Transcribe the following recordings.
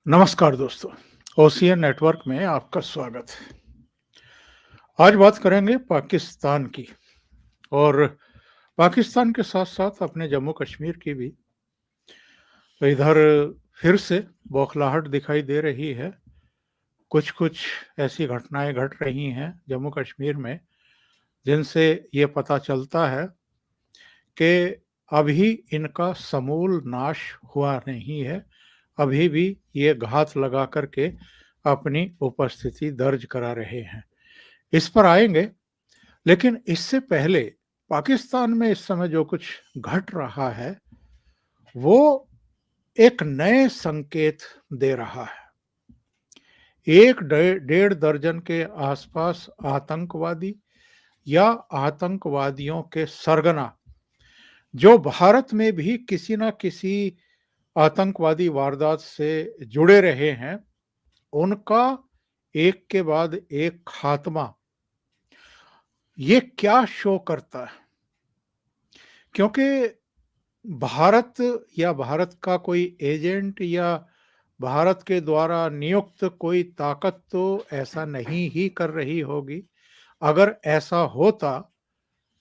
नमस्कार दोस्तों, ocean network में आपका स्वागत है। आज बात करेंगे पाकिस्तान की और पाकिस्तान के साथ-साथ अपने जम्मू कश्मीर की भी। तो इधर फिर से बौखलाहट दिखाई दे रही है। कुछ-कुछ ऐसी घटनाएँ घट रही हैं जम्मू कश्मीर में, जिनसे ये पता चलता है कि अभी इनका समूल नाश हुआ नहीं है। अभी भी ये घात लगा कर के अपनी उपस्थिति दर्ज करा रहे हैं। इस पर आएँगे, लेकिन इससे पहले पाकिस्तान में इस समय जो कुछ घट रहा है, वो एक नए संकेत दे रहा है। एक डेढ़ दर्जन के आसपास आतंकवादी या आतंकवादियों के सरगना, जो भारत में भी किसी न किसी आतंकवादी वारदात से जुड़े रहे हैं, उनका एक के बाद एक खात्मा। ये क्या शो करता है? क्योंकि भारत या भारत का कोई एजेंट या भारत के द्वारा नियुक्त कोई ताकत तो ऐसा नहीं ही कर रही होगी। अगर ऐसा होता,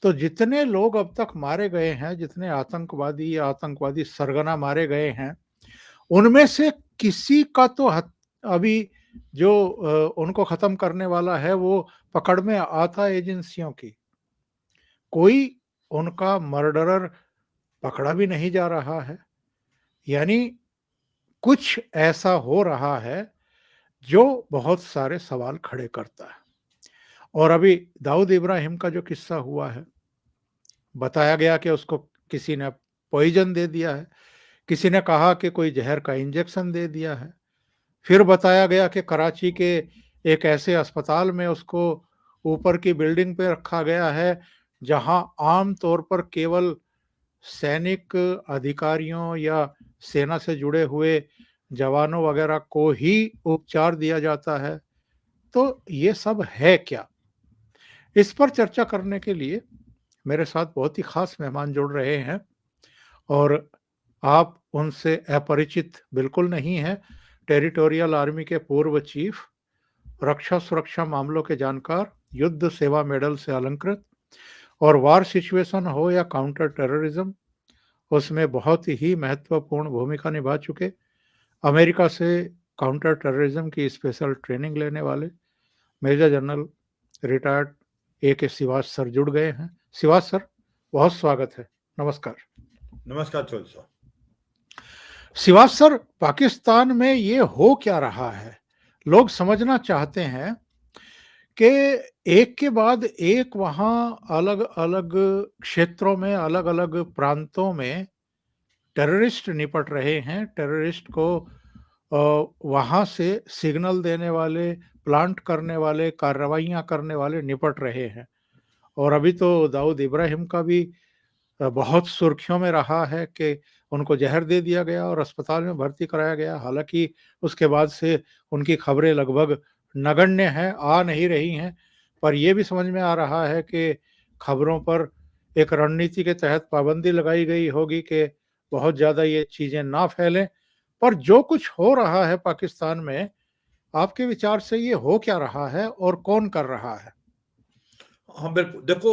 तो जितने लोग अब तक मारे गए हैं, जितने आतंकवादी या आतंकवादी सरगना मारे गए हैं, उनमें से किसी का तो अभी जो उनको खत्म करने वाला है, वो पकड़ में आता एजेंसियों की। कोई उनका मर्डरर पकड़ा भी नहीं जा रहा है। यानी कुछ ऐसा हो रहा है जो बहुत सारे सवाल खड़े करता है। और अभी दाऊद इब्राहिम का जो किस्सा हुआ है, बताया गया कि उसको किसी ने पॉइजन दे दिया है, किसी ने कहा कि कोई जहर का इंजेक्शन दे दिया है। फिर बताया गया कि कराची के एक ऐसे अस्पताल में उसको ऊपर की बिल्डिंग पे रखा गया है, जहां आम तौर पर केवल सैनिक अधिकारियों या सेना से जुड़े हुए जवानों वगैरह को ही उपचार दिया जाता है। तो ये सब है क्या? इस पर चर्चा करने के लिए मेरे साथ बहुत ही खास मेहमान जुड़ रहे हैं और आप उनसे अपरिचित बिल्कुल नहीं हैं। टेरिटोरियल आर्मी के पूर्व चीफ, रक्षा सुरक्षा मामलों के जानकार, युद्ध सेवा मेडल से अलंकृत और वार सिचुएशन हो या काउंटर टेररिज्म, उसमें बहुत ही महत्वपूर्ण भूमिका निभा चुके, अमेरिका से काउंटर टेररिज्म की स्पेशल ट्रेनिंग लेने वाले major general retired A.K. Siwach sir जुड़ गए हैं। सिवाच सर, बहुत स्वागत है। नमस्कार। नमस्कार चौधरी साहब। सिवाच सर, पाकिस्तान में ये हो क्या रहा है? लोग समझना चाहते हैं कि एक के बाद एक वहाँ अलग-अलग क्षेत्रों में, अलग-अलग प्रांतों में टेररिस्ट निपट रहे हैं। टेररिस्ट को वहाँ से सिग्नल देने वाले, प्लांट करने वाले, कार्रवाइयाँ करने वाले निपट रहे हैं। और अभी तो दाऊद इब्राहिम का भी बहुत सुर्खियों में रहा है कि उनको ज़हर दे दिया गया और अस्पताल में भर्ती कराया गया। हालाँकि उसके बाद से उनकी खबरें लगभग नगण्य हैं, आ नहीं रही हैं। पर ये भी समझ में आ रहा है कि खबरों पर एक रणनीति के तहत पाबंदी लगाई गई होगी कि बहुत ज़्यादा ये चीज़ें ना फैलें। पर जो कुछ हो रहा है पाकिस्तान में, आपके विचार से ये हो क्या रहा है और कौन कर रहा है? हाँ, बिल्कुल। देखो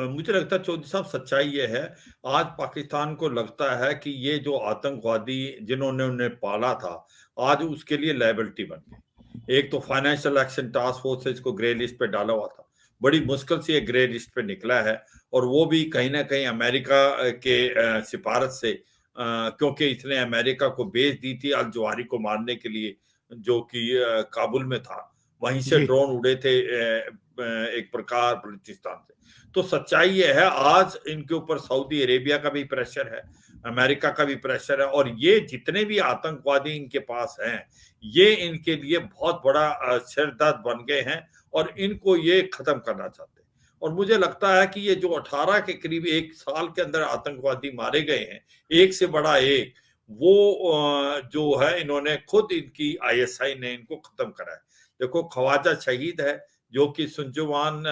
मुझे लगता है चौधरी साहब सच्चाई ये है, आज पाकिस्तान को लगता है कि ये जो आतंकवादी जिन्होंने उन्हें पाला था, आज उसके लिए लायबिलिटी बन गए। एक तो फाइनेंशियल एक्शन टास्क फोर्स है, इसको ग्रे लिस्ट पे डाला हुआ था। बड़ी मुश्किल से ये ग्रे लिस्ट पे निकला है और वो भी कहीं न कहीं अमेरिका के सिफारिश से क्योंकि इसने अमेरिका को भेज दी थी अल-जवाहिरी को मारने के लिए, जो कि काबुल में था। वहीं से जी। ड्रोन उड़े थे एक प्रकार बलूचिस्तान से। तो सच्चाई ये है, आज इनके ऊपर सऊदी अरेबिया का भी प्रेशर है, अमेरिका का भी प्रेशर है और ये जितने भी आतंकवादी इनके पास हैं, ये इनके लिए बहुत बड़ा सिर दर्द बन गए हैं और इनको ये खत्म करना चाहते हैं। और मुझे लगता है कि ये जो 18 के करीब 1 साल के अंदर आतंकवादी मारे गए हैं, एक से बड़ा एक, वो जो है इन्होंने खुद इनकी आईएसआई ने इनको खत्म करा है। देखो ख्वाजा शहीद है, जो कि सुंजवान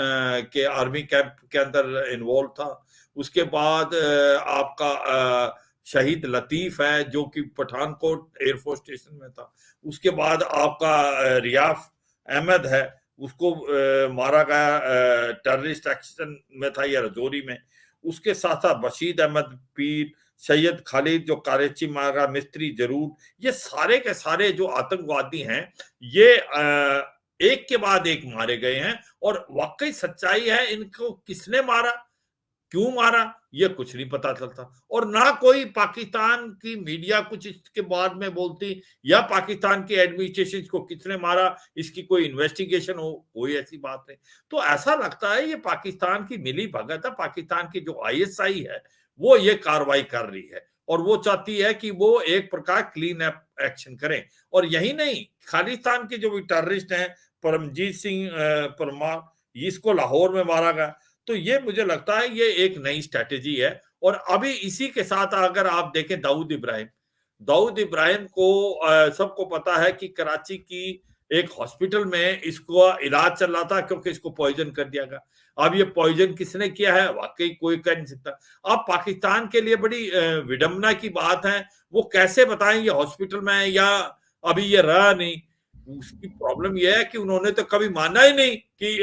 के आर्मी कैंप के अंदर इन्वॉल्व था। उसके बाद आपका शहीद लतीफ है जो कि पठानकोट एयरफोर्स स्टेशन में था। उसके बाद आपका रियाफ अहमद है, उसको मारा गया टेररिस्ट एक्शन में था या रजौरी में। उसके साथ साथ बशीर अहमद पीर, सैयद खालिद जो कराची मारा, मिस्त्री जरूर, ये सारे के सारे जो आतंकवादी हैं ये एक के बाद एक मारे गए हैं। और वाकई सच्चाई है, इनको किसने मारा, क्यों मारा, ये कुछ नहीं पता चलता। और ना कोई पाकिस्तान की मीडिया कुछ इसके बाद में बोलती, या पाकिस्तान की एडमिनिस्ट्रेशन को किसने मारा इसकी कोई इन्वेस्टिगेशन हो, कोई ऐसी बात नहीं। तो ऐसा लगता है ये पाकिस्तान की मिली भगत है, पाकिस्तान की जो आईएसआई है वो ये कार्रवाई कर रही है और वो चाहती है कि वो एक प्रकार क्लीन एक्शन करें। और यही नहीं, खालिस्तान के जो भी टेररिस्ट हैं, परमजीत सिंह परमार, इसको लाहौर में मारा गया। तो ये मुझे लगता है ये एक नई स्ट्रेटेजी है। और अभी इसी के साथ अगर आप देखें दाऊद इब्राहिम को सबको पता है कि कराची की एक हॉस्पिटल में इसको इलाज चल रहा था क्योंकि इसको पॉइजन कर दिया गया। अब ये पॉइजन किसने किया है वाकई कोई कह नहीं सकता। अब पाकिस्तान के लिए बड़ी विडंबना की बात है, वो कैसे बताएं ये हॉस्पिटल में है या अभी ये रहा नहीं। उसकी प्रॉब्लम यह है कि उन्होंने तो कभी माना ही नहीं कि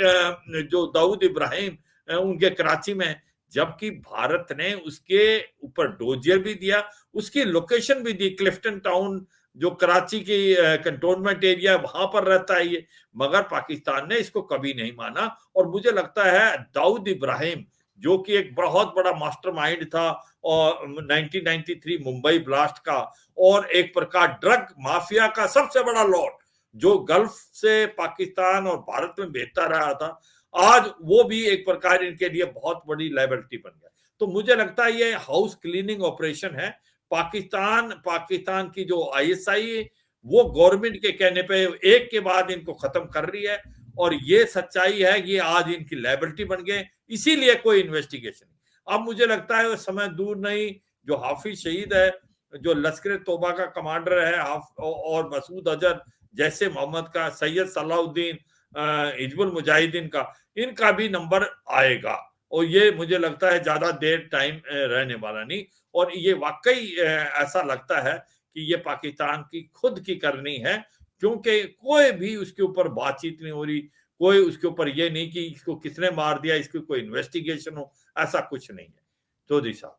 जो दाऊद इब्राहिम उनके कराची में, जबकि भारत ने उसके ऊपर डोजियर भी दिया, उसकी लोकेशन भी दी, क्लिफ्टन टाउन जो कराची की कंटोनमेंट एरिया वहां पर रहता है ये, मगर पाकिस्तान ने इसको कभी नहीं माना। और मुझे लगता है दाऊद इब्राहिम जो कि एक बहुत बड़ा मास्टरमाइंड था और 1993 मुंबई ब्लास्ट का और एक प्रकार ड्रग माफिया का सबसे बड़ा लॉर्ड जो गल्फ से पाकिस्तान और भारत में बेचता रहा था, आज वो भी एक प्रकार इनके लिए बहुत बड़ी लायबिलिटी बन गया। तो मुझे लगता है ये हाउस क्लीनिंग ऑपरेशन है। पाकिस्तान की जो आईएसआई वो गवर्नमेंट के कहने पे एक के बाद इनको खत्म कर रही है और ये सच्चाई है, ये आज इनकी लायबिलिटी बन गए, इसीलिए कोई इन्वेस्टिगेशन नहीं। अब मुझे लगता है समय दूर नहीं, जो हाफिज शहीद है, जो लश्कर तोबा का कमांडर है, और मसूद अजहर जैसे मोहम्मद का, सैयद सलाउद्दीन हिजबुल मुजाहिदीन का, इनका भी नंबर आएगा। और ये मुझे लगता है ज्यादा देर टाइम रहने वाला नहीं। और ये वाकई ऐसा लगता है कि ये पाकिस्तान की खुद की करनी है, क्योंकि कोई भी उसके ऊपर बातचीत नहीं हो रही, कोई उसके ऊपर ये नहीं कि इसको किसने मार दिया, इसकी कोई इन्वेस्टिगेशन हो, ऐसा कुछ नहीं है। चौधरी साहब।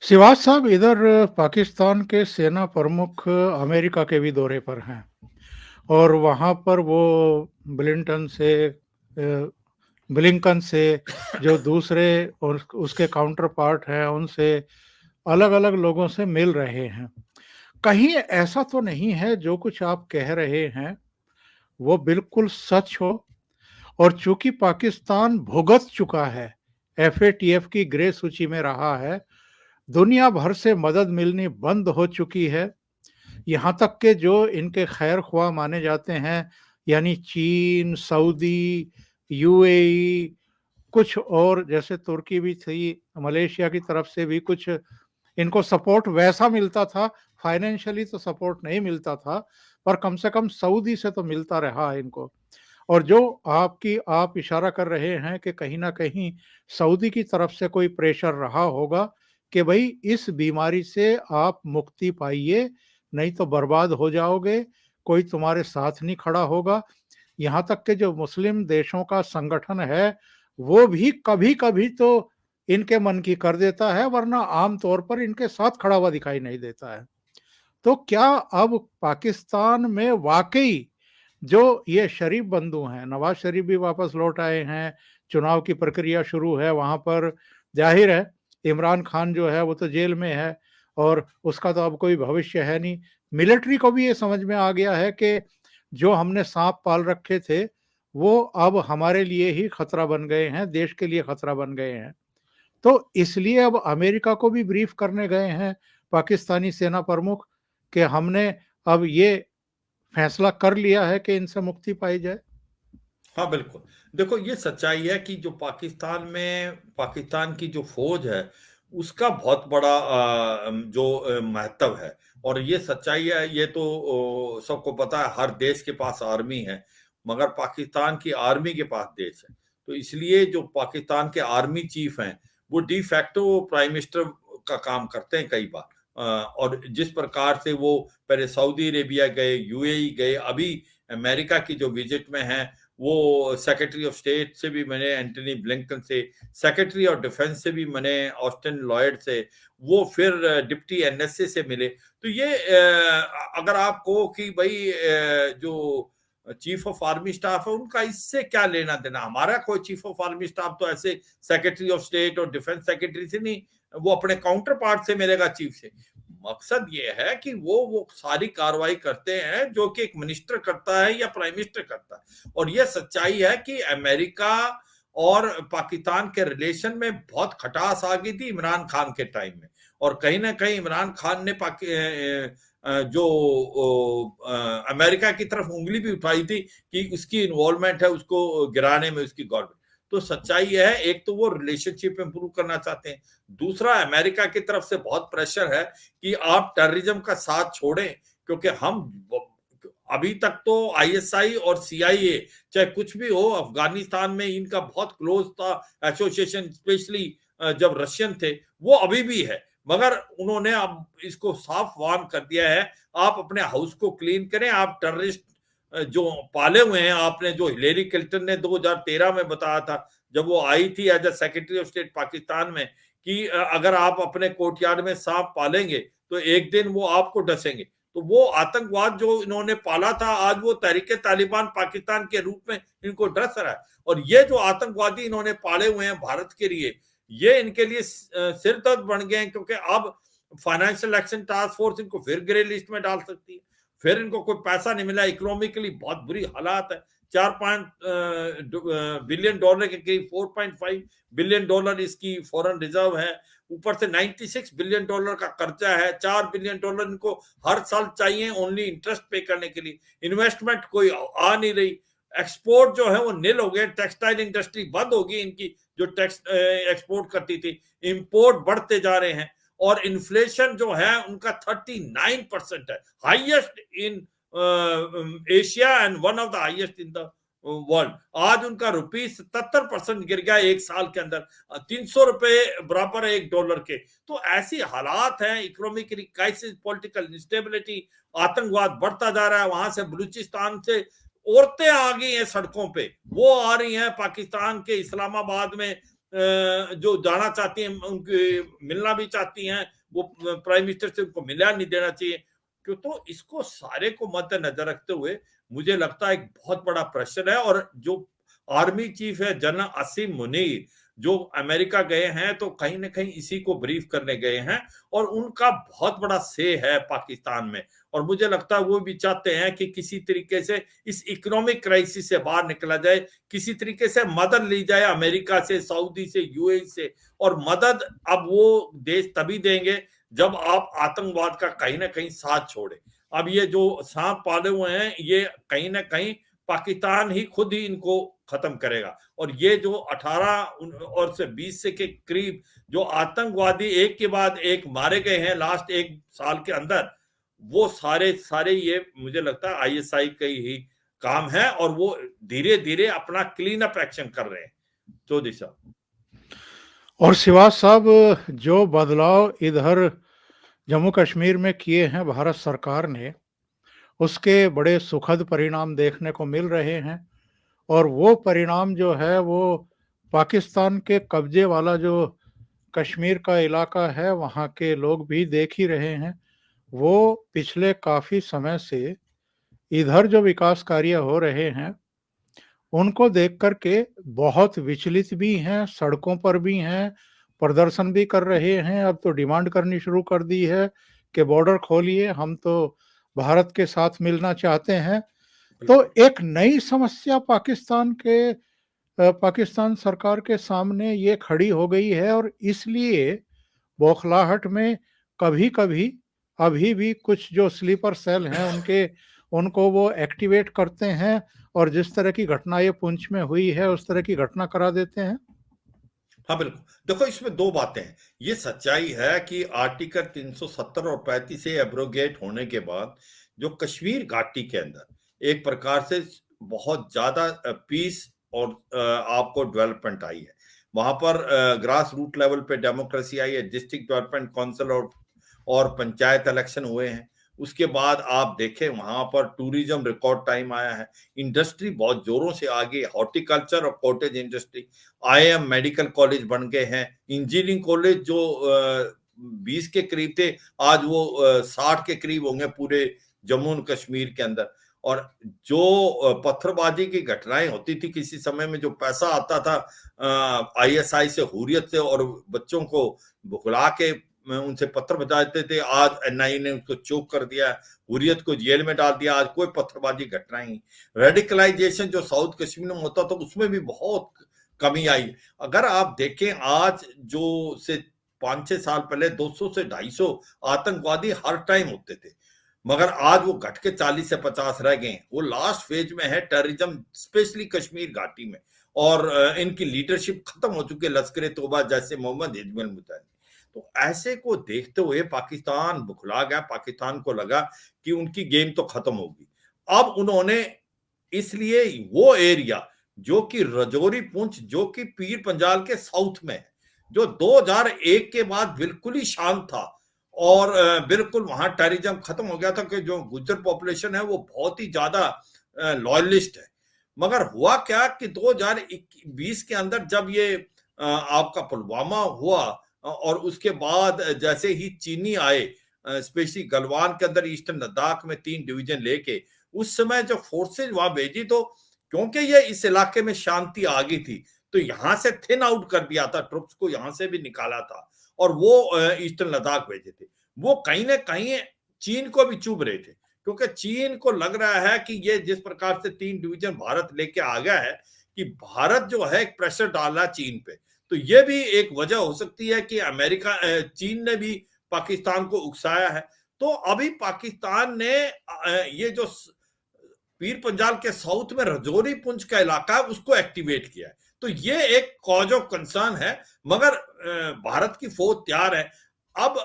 सिवाज साहब, इधर पाकिस्तान के सेना प्रमुख अमेरिका के भी दौरे पर हैं और वहाँ पर वो ब्लिंकन से जो दूसरे और उसके काउंटर पार्ट हैं उनसे अलग अलग लोगों से मिल रहे हैं। कहीं ऐसा तो नहीं है जो कुछ आप कह रहे हैं वो बिल्कुल सच हो? और चूंकि पाकिस्तान भुगत चुका है, एफएटीएफ की ग्रे सूची में रहा है, दुनिया भर से मदद मिलनी बंद हो चुकी है, यहाँ तक के जो इनके खैर ख्वाह माने जाते हैं यानी चीन, सऊदी, यूएई, कुछ और जैसे तुर्की भी थी, मलेशिया की तरफ से भी कुछ इनको सपोर्ट वैसा मिलता था, फाइनेंशियली तो सपोर्ट नहीं मिलता था, पर कम से कम सऊदी से तो मिलता रहा इनको। और जो आप इशारा कर रहे हैं कि कहीं ना कहीं सऊदी की तरफ से कोई प्रेशर रहा होगा कि भाई इस बीमारी से आप मुक्ति पाइए, नहीं तो बर्बाद हो जाओगे, कोई तुम्हारे साथ नहीं खड़ा होगा। यहाँ तक के जो मुस्लिम देशों का संगठन है वो भी कभी कभी तो इनके मन की कर देता है, वरना आम तौर पर इनके साथ खड़ा हुआ दिखाई नहीं देता है। तो क्या अब पाकिस्तान में वाकई जो ये शरीफ बंधु हैं, नवाज शरीफ भी वापस लौट आए हैं, चुनाव की प्रक्रिया शुरू है वहाँ पर, जाहिर है इमरान खान जो है वो तो जेल में है और उसका तो अब कोई भविष्य है नहीं। मिलिट्री को भी ये समझ में आ गया है कि जो हमने सांप पाल रखे थे वो अब हमारे लिए ही खतरा बन गए हैं, देश के लिए खतरा बन गए हैं। तो इसलिए अब अमेरिका को भी ब्रीफ करने गए हैं पाकिस्तानी सेना प्रमुख कि हमने अब ये फैसला कर लिया है कि इनसे मुक्ति पाई जाए। हाँ, बिल्कुल। देखो, ये सच्चाई है कि जो पाकिस्तान की जो फ़ौज है, उसका बहुत बड़ा जो महत्व है। और ये सच्चाई है, ये तो सबको पता है, हर देश के पास आर्मी है, मगर पाकिस्तान की आर्मी के पास देश है। तो इसलिए जो पाकिस्तान के आर्मी चीफ हैं, वो डी फैक्टो प्राइम मिनिस्टर का काम करते हैं कई बार। और जिस प्रकार से वो पहले सऊदी अरेबिया गए, यूएई गए, अभी अमेरिका की जो विजिट में है, वो सेक्रेटरी ऑफ स्टेट से भी मिले एंटनी ब्लिंकन से, सेक्रेटरी ऑफ डिफेंस से भी मिले ऑस्टिन लॉयड से, वो फिर डिप्टी एनएसए से मिले। तो ये अगर आप कहो कि भाई जो चीफ ऑफ आर्मी स्टाफ है उनका इससे क्या लेना देना, हमारा कोई चीफ ऑफ आर्मी स्टाफ तो ऐसे सेक्रेटरी ऑफ स्टेट और डिफेंस सेक्रेटरी से नहीं, वो अपने काउंटर पार्ट से मिलेगा चीफ से। मकसद ये है कि वो सारी कार्रवाई करते हैं जो कि एक मिनिस्टर करता है या प्राइम मिनिस्टर करता है। और ये सच्चाई है कि अमेरिका और पाकिस्तान के रिलेशन में बहुत खटास आ गई थी इमरान खान के टाइम में, और कहीं ना कहीं इमरान खान ने जो अमेरिका की तरफ उंगली भी उठाई थी कि उसकी इन्वॉल्वमेंट है उसको गिराने में, उसकी गवर्नमेंट। तो सच्चाई है, एक तो वो रिलेशनशिप इंप्रूव करना चाहते हैं, दूसरा अमेरिका की तरफ से बहुत प्रेशर है कि आप टेररिज्म का साथ छोड़ें, क्योंकि हम अभी तक तो आईएसआई और सीआईए चाहे कुछ भी हो, अफगानिस्तान में इनका बहुत क्लोज था एसोसिएशन, स्पेशली जब रशियन थे, वो अभी भी है, मगर उन्होंने अब इसको साफ वार्न कर दिया है, आप अपने हाउस को क्लीन करें, आप टेररिस्ट जो पाले हुए हैं आपने, जो हिलेरी क्लिंटन ने 2013 में बताया था जब वो आई थी as a secretary of state Pakistan में, कि अगर आप अपने कोर्टयार्ड में सांप पालेंगे तो एक दिन वो आपको डसेंगे। तो वो आतंकवाद जो इन्होंने पाला था, आज वो तहरीके तालिबान पाकिस्तान के रूप में इनको डस रहा है। और ये जो आतंकवादी इन्होंने पाले हुए हैं भारत के लिए, ये इनके लिए सिर दर्द बन गए हैं, क्योंकि अब फाइनेंशियल एक्शन टास्क फोर्स इनको फिर ग्रे लिस्ट में डाल सकती है, फिर इनको कोई पैसा नहीं मिला, इकोनॉमिकली बहुत बुरी हालात है। 4 बिलियन डॉलर के करीब 4.5 बिलियन डॉलर इसकी फॉरेन रिजर्व है, ऊपर से 96 बिलियन डॉलर का कर्जा है, 4 बिलियन डॉलर इनको हर साल चाहिए ओनली इंटरेस्ट पे करने के लिए, इन्वेस्टमेंट कोई आ नहीं रही, एक्सपोर्ट जो है वो निल हो गए, टेक्सटाइल इंडस्ट्री बंद होगी इनकी जो एक्सपोर्ट करती थी, इंपोर्ट बढ़ते जा रहे हैं, और इन्फ्लेशन जो है उनका 39% है, highest in Asia and one of the highest in the world. आज उनका रुपी 77% गिर गया एक साल के अंदर, 300 रुपए बराबर है $1 के। तो ऐसी हालात हैं, इकोनॉमिक क्राइसिस, पॉलिटिकल इंस्टेबिलिटी, आतंकवाद बढ़ता जा रहा है। वहां से बलूचिस्तान से औरतें आ गई हैं सड़कों पे, वो आ रही हैं पाकिस्तान के इस्लामाबाद में, जो जाना चाहती हैं, उनके मिलना भी चाहती हैं, वो प्राइम मिनिस्टर से उनको मिलना नहीं देना चाहिए क्यों। तो इसको सारे को मद्देनजर रखते हुए मुझे लगता है एक बहुत बड़ा प्रेशर है, और जो आर्मी चीफ है जनरल असीम मुनीर जो अमेरिका गए हैं, तो कहीं ना कहीं इसी को ब्रीफ करने गए हैं, और उनका बहुत बड़ा से है पाकिस्तान में, और मुझे लगता है वो भी चाहते हैं कि किसी तरीके से इस इकोनॉमिक क्राइसिस से बाहर निकला जाए, किसी तरीके से मदद ली जाए अमेरिका से, सऊदी से, यूएई से। और मदद अब वो देश तभी देंगे जब आप आतंकवाद का कहीं ना कहीं साथ छोड़े। अब ये जो सांप पाले हुए हैं, ये कहीं ना कहीं पाकिस्तान ही खुद ही इनको खत्म करेगा। और ये जो 18 और से 20 से के करीब जो आतंकवादी एक के बाद एक मारे गए हैं लास्ट 1 साल के अंदर, वो सारे ये मुझे लगता है आईएसआई का ही काम है, और वो धीरे धीरे अपना क्लीन अप एक्शन कर रहे हैं। चौधरी साहब और शिवाज साहब, जो बदलाव इधर जम्मू कश्मीर में किए हैं भारत सरकार ने, उसके बड़े सुखद परिणाम देखने को मिल रहे हैं। और वो परिणाम जो है वो पाकिस्तान के कब्जे वाला जो कश्मीर का इलाका है, वहाँ के लोग भी देख ही रहे हैं। वो पिछले काफ़ी समय से इधर जो विकास कार्य हो रहे हैं, उनको देख कर के बहुत विचलित भी हैं, सड़कों पर भी हैं, प्रदर्शन भी कर रहे हैं। अब तो डिमांड करनी शुरू कर दी है कि बॉर्डर खोलिए, हम तो भारत के साथ मिलना चाहते हैं। तो एक नई समस्या पाकिस्तान सरकार के सामने ये खड़ी हो गई है, और इसलिए बौखलाहट में कभी-कभी अभी भी कुछ जो स्लीपर सेल हैं उनको वो एक्टिवेट करते हैं, और जिस तरह की घटना ये पुंछ में हुई है उस तरह की घटना करा देते हैं। हाँ बिल्कुल, देखो इसमें दो बातें हैं। ये सच्चाई है कि आर्टिकल 370 और 35 से एब्रोगेट होने के बाद जो कश्मीर घाटी के अंदर एक प्रकार से बहुत ज्यादा पीस और आपको डेवलपमेंट आई है। वहां पर ग्रास रूट लेवल पे डेमोक्रेसी आई है, डिस्ट्रिक्ट डेवलपमेंट काउंसिल और पंचायत इलेक्शन हुए हैं। उसके बाद आप देखें वहां पर टूरिज्म रिकॉर्ड टाइम आया है, इंडस्ट्री बहुत जोरों से आगे, हॉर्टिकल्चर और कॉटेज इंडस्ट्री, आईएम मेडिकल कॉलेज बन गए हैं, इंजीनियरिंग कॉलेज जो 20 के करीब थे आज वो 60 के करीब होंगे पूरे जम्मू एंड कश्मीर के अंदर। और जो पत्थरबाजी की घटनाएं होती थी किसी समय में, जो पैसा आता था आईएसआई से, हुर्रियत से, और बच्चों को भुगला के उनसे पत्थर बजाते थे, आज एनआईए ने उसको चोक कर दिया, हुर्रियत को जेल में डाल दिया, आज कोई पत्थरबाजी घटना ही। रेडिकलाइजेशन जो साउथ कश्मीर में होता था उसमें भी बहुत कमी आई। अगर आप देखें आज जो से 5-6 साल पहले 200 से 250 आतंकवादी हर टाइम होते थे, मगर आज वो घट के 40 से 50 रह गए। वो लास्ट फेज में है टेररिज्म, स्पेशली कश्मीर घाटी में, और इनकी लीडरशिप खत्म हो चुकी है, लश्कर तोबा जैसे मोहम्मद हिजबुल मुजाहिदीन। तो ऐसे को देखते हुए पाकिस्तान बुखला गया, पाकिस्तान को लगा कि उनकी गेम तो खत्म होगी। अब उन्होंने इसलिए वो एरिया जो कि रजौरी पुंछ, जो कि पीर पंजाल के साउथ में है, जो 2001 के बाद बिल्कुल ही शांत था और बिल्कुल वहां टेररिज्म खत्म हो गया था, कि जो गुज्जर पॉपुलेशन है वो बहुत ही ज्यादा लॉयलिस्ट है। मगर हुआ क्या कि 2020 के अंदर जब ये आपका पुलवामा हुआ और उसके बाद जैसे ही चीनी आए, स्पेशली गलवान के अंदर ईस्टर्न लद्दाख में 3 डिवीजन लेके, उस समय जो फोर्सेज वहां भेजी, तो क्योंकि ये इस इलाके में शांति आ गई थी तो यहां से थिन आउट कर दिया था, ट्रुप्स को यहां से भी निकाला था और वो ईस्टर्न लद्दाख भेजे थे। वो कहीं ना कहीं चीन को भी चुभ रहे थे, क्योंकि चीन को लग रहा है कि ये जिस प्रकार से 3 डिवीजन भारत लेके आ गया है, कि भारत जो है एक प्रेशर डाल रहा है चीन पे। तो ये भी एक वजह हो सकती है कि अमेरिका, चीन ने भी पाकिस्तान को उकसाया है। तो अभी पाकिस्तान ने ये जो पीर पंजाल के साउथ में रजौरी पुंछ का इलाका है उसको एक्टिवेट किया है। तो ये एक कॉज ऑफ कंसर्न है, मगर भारत की फौज तैयार है। अब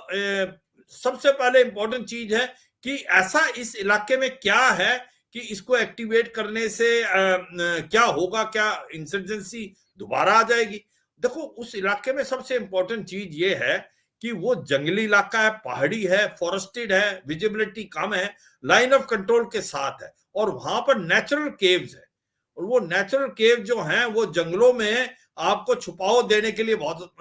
सबसे पहले इंपॉर्टेंट चीज है कि ऐसा इस इलाके में क्या है कि इसको एक्टिवेट करने से क्या होगा, क्या इंसर्जेंसी दोबारा आ जाएगी। देखो उस इलाके में सबसे इंपॉर्टेंट चीज ये है कि वो जंगली इलाका है, पहाड़ी है, फॉरेस्टेड है, विजिबिलिटी कम है, लाइन ऑफ कंट्रोल के साथ है, और वहां पर नेचुरल केव्स है। और वो नेचुरल केव जो हैं वो जंगलों में आपको छुपाव देने के लिए बहुत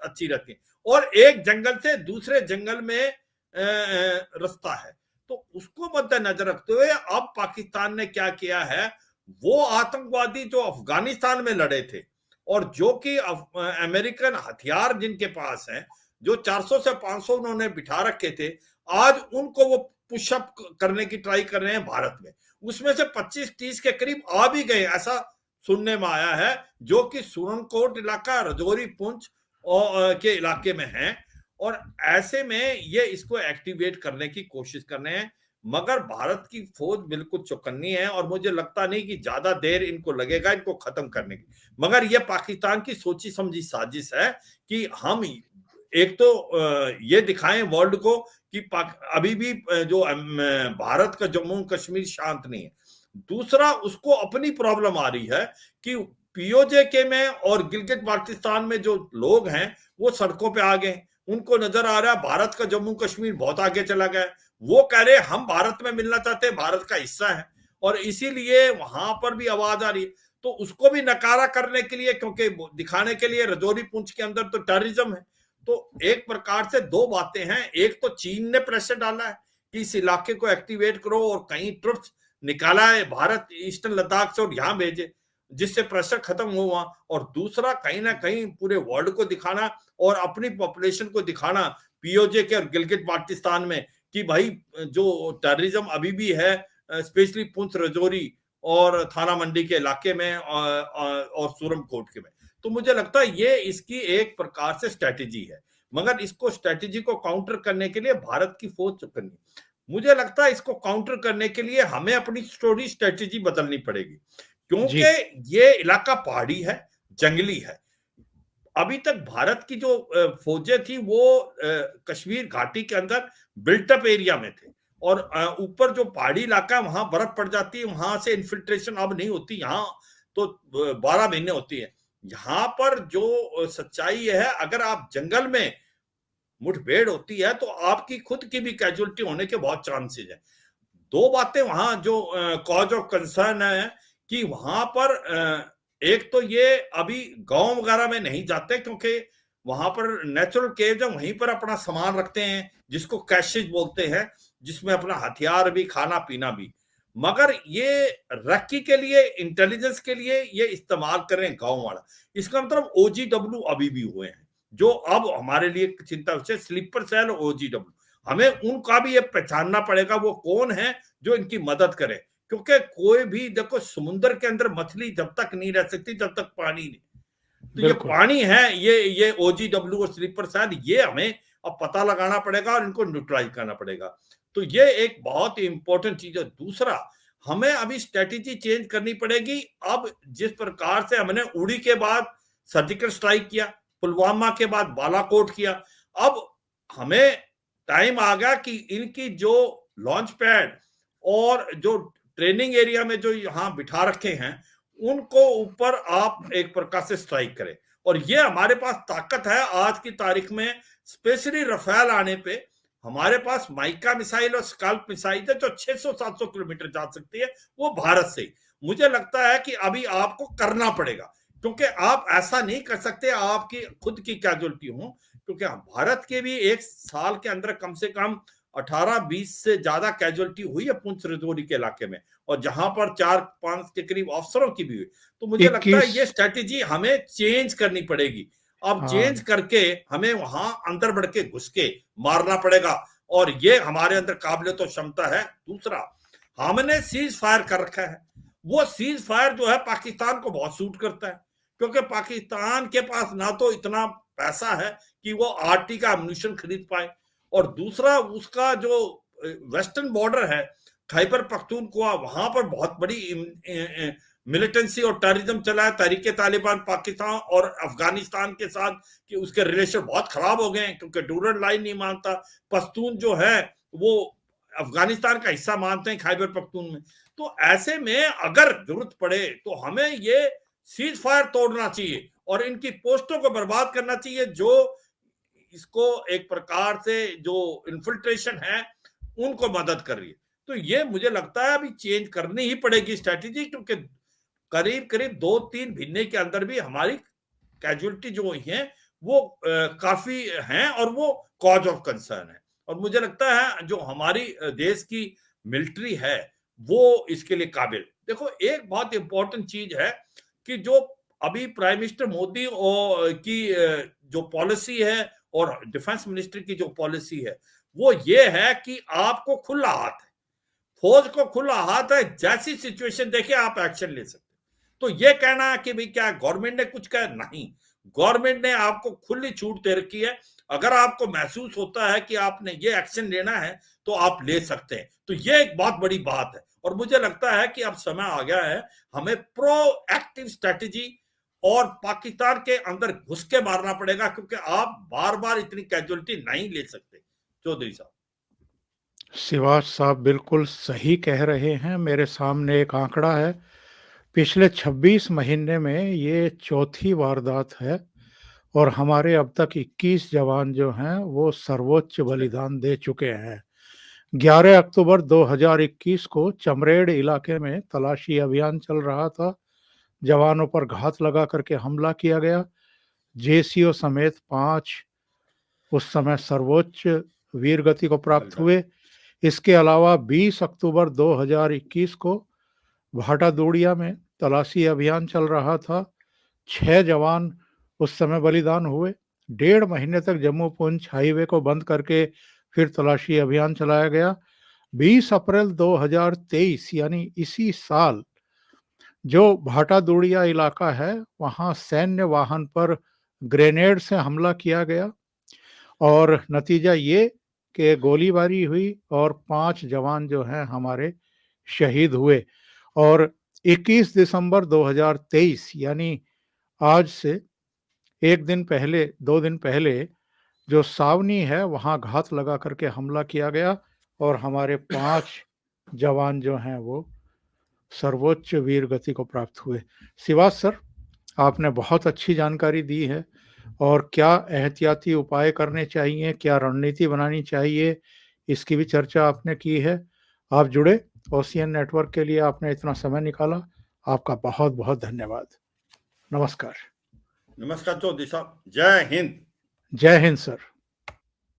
अच्छी रहती है, और एक जंगल से दूसरे जंगल में रास्ता है। तो उसको मद्देनजर रखते हुए अब पाकिस्तान ने क्या किया है, वो आतंकवादी जो अफगानिस्तान में लड़े थे और जो कि अमेरिकन हथियार जिनके पास हैं, जो 400 से 500 उन्होंने बिठा रखे थे, आज उनको वो पुशअप करने की ट्राई कर रहे हैं भारत में। उसमें से 25-30 के करीब आ भी गए, ऐसा सुनने में आया है, जो कि सुरनकोट इलाका, रजौरी पुंछ के इलाके में है। और ऐसे में ये इसको एक्टिवेट करने की कोशिश कर रहे हैं, मगर भारत की फौज बिल्कुल चौकन्नी है और मुझे लगता नहीं कि ज्यादा देर इनको लगेगा इनको खत्म करने की। मगर यह पाकिस्तान की सोची समझी साजिश है कि हम एक तो ये दिखाएं वर्ल्ड को कि अभी भी जो भारत का जम्मू कश्मीर शांत नहीं है। दूसरा, उसको अपनी प्रॉब्लम आ रही है कि पीओजे में और गिलगित बाल्टिस्तान में जो लोग हैं वो सड़कों पे आ गए, उनको नजर आ रहा है भारत का जम्मू कश्मीर बहुत आगे चला गया। वो कह रहे हम भारत में मिलना चाहते हैं, भारत का हिस्सा है, और इसीलिए वहां पर भी आवाज आ रही है। तो उसको भी नकारा करने के लिए, क्योंकि दिखाने के लिए रजौरी पुंछ के अंदर तो टेररिज्म है। तो एक प्रकार से दो बातें हैं, एक तो चीन ने प्रेशर डाला है कि इस इलाके को एक्टिवेट करो और कहीं ट्रुप्स निकाला है भारत ईस्टर्न लद्दाख से और यहां भेजे, जिससे प्रेशर खत्म हुआ। और दूसरा, कहीं ना कहीं पूरे वर्ल्ड को दिखाना और अपनी पॉपुलेशन को दिखाना पीओजे के और गिलगित बाल्टिस्तान में कि भाई जो टेररिज्म अभी भी है, स्पेशली पुंछ, रजौरी और थाना मंडी के इलाके में और सूरमकोट के में। तो मुझे लगता है ये इसकी एक प्रकार से स्ट्रेटेजी है, मगर इसको स्ट्रेटेजी को काउंटर करने के लिए भारत की फौज चुकनी। मुझे लगता है इसको काउंटर करने के लिए हमें अपनी स्ट्रेटेजी बदलनी पड़ेगी, क्योंकि ये इलाका पहाड़ी है, जंगली है। अभी तक भारत की जो फौजें थी वो कश्मीर घाटी के अंदर बिल्टअप एरिया में थे, और ऊपर जो पहाड़ी इलाका है वहां बर्फ पड़ जाती है, वहां से इन्फिल्ट्रेशन अब नहीं होती, यहाँ तो 12 महीने होती है। यहाँ पर जो सच्चाई है, अगर आप जंगल में मुठभेड़ होती है तो आपकी खुद की भी कैजुअलिटी होने के बहुत चांसेस है। दो बातें वहां जो कॉज ऑफ कंसर्न है कि वहां पर एक तो ये अभी गांव वगैरह में नहीं जाते क्योंकि वहां पर नेचुरल केव है, वहीं पर अपना सामान रखते हैं जिसको कैशेज बोलते हैं, जिसमें अपना हथियार भी खाना पीना भी। मगर ये रक्की के लिए इंटेलिजेंस के लिए ये इस्तेमाल करें गांव वाला, इसका मतलब ओजीडब्ल्यू अभी भी हुए हैं जो अब हमारे लिए चिंता विषय स्लीपर सेल ओजीडब्ल्यू। हमें उनका भी ये पहचानना पड़ेगा वो कौन है जो इनकी मदद करे, क्योंकि कोई भी देखो समुद्र के अंदर मछली जब तक नहीं रह सकती जब तक पानी नहीं, तो ये बिल्कुल। पानी है, ये ओजीडब्ल्यू और स्लीपर सेल ये हमें अब पता लगाना पड़ेगा और इनको न्यूट्रलाइज करना पड़ेगा। तो ये एक बहुत ही इंपॉर्टेंट चीज है। दूसरा, हमें अभी स्ट्रेटेजी चेंज करनी पड़ेगी। अब जिस प्रकार से हमने उड़ी के बाद सर्जिकल स्ट्राइक किया, पुलवामा के बाद बालाकोट किया, अब हमें टाइम आ गया कि इनकी जो लॉन्च पैड और जो ट्रेनिंग एरिया में जो यहां बिठा रखे हैं उनको ऊपर आप एक प्रकार से स्ट्राइक करें। और ये हमारे पास ताकत है आज की तारीख में, स्पेशली रफेल आने पे हमारे पास माइका मिसाइल और स्कल्प मिसाइल है जो 600-700 किलोमीटर जा सकती है, वो भारत से। मुझे लगता है कि अभी आपको करना पड़ेगा, क्योंकि आप ऐसा नहीं कर सकते आपकी खुद की कैजुअलिटी हो, क्योंकि भारत के भी एक साल के अंदर कम से कम 18-20 से ज्यादा कैजुअलिटी हुई है पुंछ रजौरी के इलाके में, और जहां पर 4-5 के करीब अफसरों की भी हुई। तो मुझे लगता है 21। ये स्ट्रेटेजी हमें चेंज करनी पड़ेगी। अब चेंज हाँ। करके हमें वहां अंदर बढ़ के घुस के मारना पड़ेगा, और ये हमारे अंदर काबिलियत और क्षमता है। दूसरा, हमने सीज फायर कर रखा है, वो सीज फायर जो है पाकिस्तान को बहुत सूट करता है, क्योंकि पाकिस्तान के पास ना तो इतना पैसा है कि वो आरटी का एम्यूनिशन खरीद पाए, और दूसरा उसका जो वेस्टर्न बॉर्डर है खैबर पख्तूनख्वा, वहां पर बहुत बड़ी मिलिटेंसी और टेररिज्म चला है, तहरीके तालिबान पाकिस्तान और अफगानिस्तान के साथ, कि उसके रिलेशन बहुत खराब हो गए हैं क्योंकि डूरन लाइन नहीं मानता। पश्तून जो है वो अफगानिस्तान का हिस्सा मानते हैं खैबर पख्तून में। तो ऐसे में अगर जरूरत पड़े तो हमें ये सीज फायर तोड़ना चाहिए और इनकी पोस्टों को बर्बाद करना चाहिए, जो इसको एक प्रकार से जो इन्फिल्ट्रेशन है उनको मदद कर रही है। तो ये मुझे लगता है अभी चेंज करनी ही पड़ेगी स्ट्रेटेजी, क्योंकि करीब करीब 2-3 महीने के अंदर भी हमारी कैजुअलिटी जो हुई है वो काफी हैं, और वो कॉज ऑफ कंसर्न है। और मुझे लगता है जो हमारी देश की मिलिट्री है वो इसके लिए काबिल। देखो एक बहुत इंपॉर्टेंट चीज है कि जो अभी प्राइम मिनिस्टर मोदी और की जो पॉलिसी है और डिफेंस मिनिस्ट्री की जो पॉलिसी है वो ये है कि आपको खुला हाथ है, फौज को खुला हाथ है, जैसी सिचुएशन देखे आप एक्शन ले सकते। तो ये कहना है कि भाई क्या गवर्नमेंट ने कुछ कहा, नहीं, गवर्नमेंट ने आपको खुली छूट दे रखी है। अगर आपको महसूस होता है कि आपने ये एक्शन लेना है तो आप ले सकते हैं। तो ये एक बहुत बड़ी बात है, और मुझे लगता है कि अब समय आ गया है हमें प्रो एक्टिव स्ट्रेटेजी और पाकिस्तान के अंदर घुस के मारना पड़ेगा, क्योंकि आप बार बार इतनी कैजुअलिटी नहीं ले सकते। चौधरी साहब। शिवाज साहब बिल्कुल सही कह रहे हैं। मेरे सामने एक आंकड़ा है, पिछले 26 महीने में ये चौथी वारदात है और हमारे अब तक 21 जवान जो हैं वो सर्वोच्च बलिदान दे चुके हैं। 11 अक्टूबर 2021 को चमरेड़ इलाके में तलाशी अभियान चल रहा था। जवानों पर घात लगा करके हमला किया गया। जेसीओ समेत 5 उस समय सर्वोच्च वीर गति को प्राप्त हुए। इसके अलावा 20 अक्टूबर 2021 को भाटादोड़िया में तलाशी अभियान चल रहा था। 6 जवान उस समय बलिदान हुए। 1.5 महीने तक जम्मू पुंछ हाईवे को बंद करके फिर तलाशी अभियान चलाया गया। 20 अप्रैल 2023 यानी इसी साल जो भाटादोड़िया इलाका है वहां सैन्य वाहन पर ग्रेनेड से हमला किया गया और नतीजा ये कि गोलीबारी हुई और 5 जवान जो हैं हमारे शहीद हुए। और 21 दिसंबर 2023 यानी आज से 2 दिन पहले जो सावनी है वहां घात लगा करके हमला किया गया और हमारे 5 जवान जो हैं वो सर्वोच्च वीर गति को प्राप्त हुए। शिवाज सर, आपने बहुत अच्छी जानकारी दी है और क्या एहतियाती उपाय करने चाहिए, क्या रणनीति बनानी चाहिए, इसकी भी चर्चा आपने की है। आप जुड़े, ओशियन नेटवर्क के लिए आपने इतना समय निकाला, आपका बहुत-बहुत धन्यवाद। नमस्कार। नमस्कार चौधरी साहब, जय हिंद। जय हिंद सर।